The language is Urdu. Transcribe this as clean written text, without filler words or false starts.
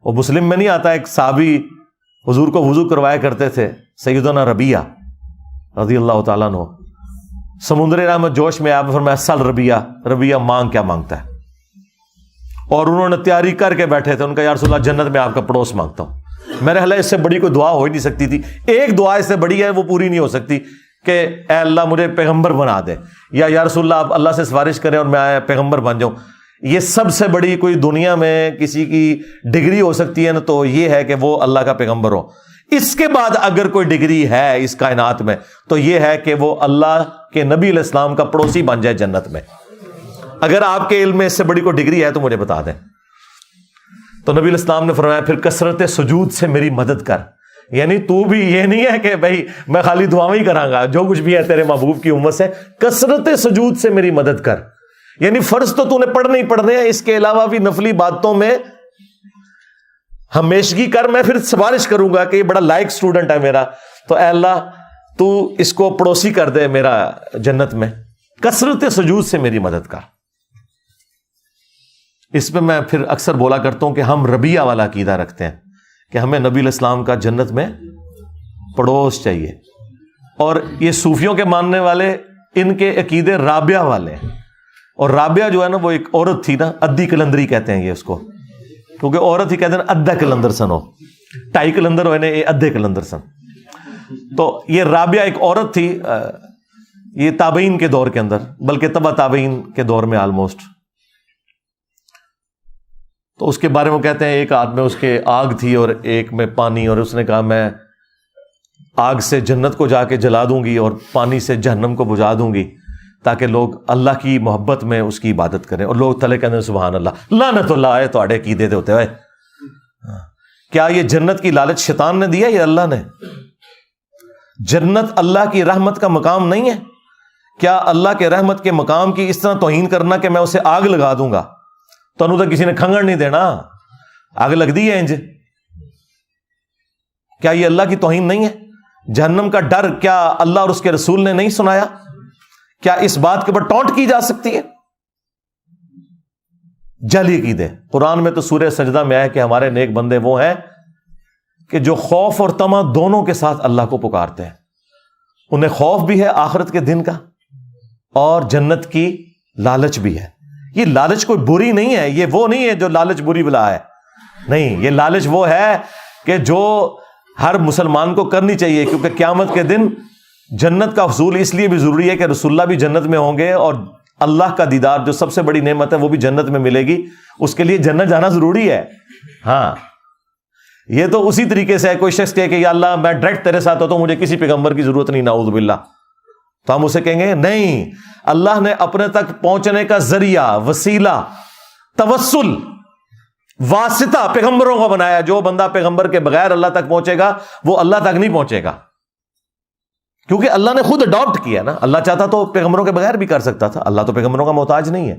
وہ مسلم میں نہیں آتا، ایک صحابی حضور کو وضو کروایا کرتے تھے، سیدنا ربیہ رضی اللہ تعالیٰ عنہ، سمندر رحمت جوش میں آپ فرمایا سل ربیہ، ربیہ مانگ کیا مانگتا ہے؟ اور انہوں نے تیاری کر کے بیٹھے تھے، ان کا یا رسول اللہ جنت میں آپ کا پڑوس مانگتا ہوں۔ میرے خیال اس سے بڑی کوئی دعا ہو ہی نہیں سکتی تھی، ایک دعا اس سے بڑی ہے وہ پوری نہیں ہو سکتی کہ اے اللہ مجھے پیغمبر بنا دے، یا رسول اللہ آپ اللہ سے سفارش کریں اور میں پیغمبر بن جاؤں۔ یہ سب سے بڑی کوئی دنیا میں کسی کی ڈگری ہو سکتی ہے نا، تو یہ ہے کہ وہ اللہ کا پیغمبر ہو۔ اس کے بعد اگر کوئی ڈگری ہے اس کائنات میں تو یہ ہے کہ وہ اللہ کے نبی علیہ السلام کا پڑوسی بن جائے جنت میں۔ اگر آپ کے علم میں اس سے بڑی کوئی ڈگری ہے تو مجھے بتا دیں۔ تو نبی علیہ السلام نے فرمایا پھر کثرت سجود سے میری مدد کر، یعنی تو بھی یہ نہیں ہے کہ بھائی میں خالی دعاؤں ہی کراں گا، جو کچھ بھی ہے تیرے محبوب کی امت سے کثرت سجود سے میری مدد کر، یعنی فرض تو نے پڑھنے ہی پڑھنے ہیں، اس کے علاوہ بھی نفلی باتوں میں ہمیشگی کر۔ میں پھر سفارش کروں گا کہ یہ بڑا لائق اسٹوڈنٹ ہے میرا، تو اے اللہ تو اس کو پڑوسی کر دے میرا جنت میں، کثرت سجود سے میری مدد کر۔ اس پہ میں پھر اکثر بولا کرتا ہوں کہ ہم ربیہ والا عقیدہ رکھتے ہیں کہ ہمیں نبی علیہ السلام کا جنت میں پڑوس چاہیے، اور یہ صوفیوں کے ماننے والے ان کے عقیدے رابعہ والے ہیں۔ اور رابعہ جو ہے نا وہ ایک عورت تھی نا، ادھی کلندری کہتے ہیں یہ اس کو، کیونکہ عورت ہی کہتے ہیں ادھا کلندر سن ہو، 2.5 کلندر ہوئے نا، یہ ادھے کلندر سن۔ تو یہ رابعہ ایک عورت تھی، یہ تابعین کے دور کے اندر، بلکہ تبع تابعین کے دور میں آلموسٹ۔ تو اس کے بارے میں کہتے ہیں ایک ہاتھ میں اس کے آگ تھی اور ایک میں پانی، اور اس نے کہا میں آگ سے جنت کو جا کے جلا دوں گی اور پانی سے جہنم کو بجھا دوں گی تاکہ لوگ اللہ کی محبت میں اس کی عبادت کریں۔ اور لوگ تلے کہتے ہیں سبحان اللہ، لعنت اللہ ہے تواڈے عقیدے دے ہوتے ہوئے۔ کیا یہ جنت کی لالچ شیطان نے دیا یا اللہ نے؟ جنت اللہ کی رحمت کا مقام نہیں ہے؟ کیا اللہ کے رحمت کے مقام کی اس طرح توہین کرنا کہ میں اسے آگ لگا دوں گا؟ تو انہوں تو کسی نے کھنگڑ نہیں دینا، آگ لگ دی ہے انج۔ کیا یہ اللہ کی توہین نہیں ہے؟ جہنم کا ڈر کیا اللہ اور اس کے رسول نے نہیں سنایا؟ کیا اس بات کے اوپر ٹونٹ کی جا سکتی ہے؟ جعلی عقیدے۔ قرآن میں تو سورہ سجدہ میں ہے کہ ہمارے نیک بندے وہ ہیں کہ جو خوف اور طمع دونوں کے ساتھ اللہ کو پکارتے ہیں، انہیں خوف بھی ہے آخرت کے دن کا اور جنت کی لالچ بھی ہے۔ یہ لالچ کوئی بری نہیں ہے، یہ وہ نہیں ہے جو لالچ بری بلا ہے، نہیں، یہ لالچ وہ ہے کہ جو ہر مسلمان کو کرنی چاہیے، کیونکہ قیامت کے دن جنت کا حصول اس لیے بھی ضروری ہے کہ رسول اللہ بھی جنت میں ہوں گے، اور اللہ کا دیدار جو سب سے بڑی نعمت ہے وہ بھی جنت میں ملے گی، اس کے لیے جنت جانا ضروری ہے۔ ہاں، یہ تو اسی طریقے سے ہے کوئی شخص کہے کہ یا اللہ میں ڈائریکٹ تیرے ساتھ ہوتا ہوں، مجھے کسی پیغمبر کی ضرورت نہیں، نعوذ باللہ، تو ہم اسے کہیں گے نہیں، اللہ نے اپنے تک پہنچنے کا ذریعہ، وسیلہ، توسل، واسطہ پیغمبروں کو بنایا۔ جو بندہ پیغمبر کے بغیر اللہ تک پہنچے گا وہ اللہ تک نہیں پہنچے گا، کیونکہ اللہ نے خود اڈاپٹ کیا نا۔ اللہ چاہتا تو پیغمبروں کے بغیر بھی کر سکتا تھا، اللہ تو پیغمبروں کا محتاج نہیں ہے۔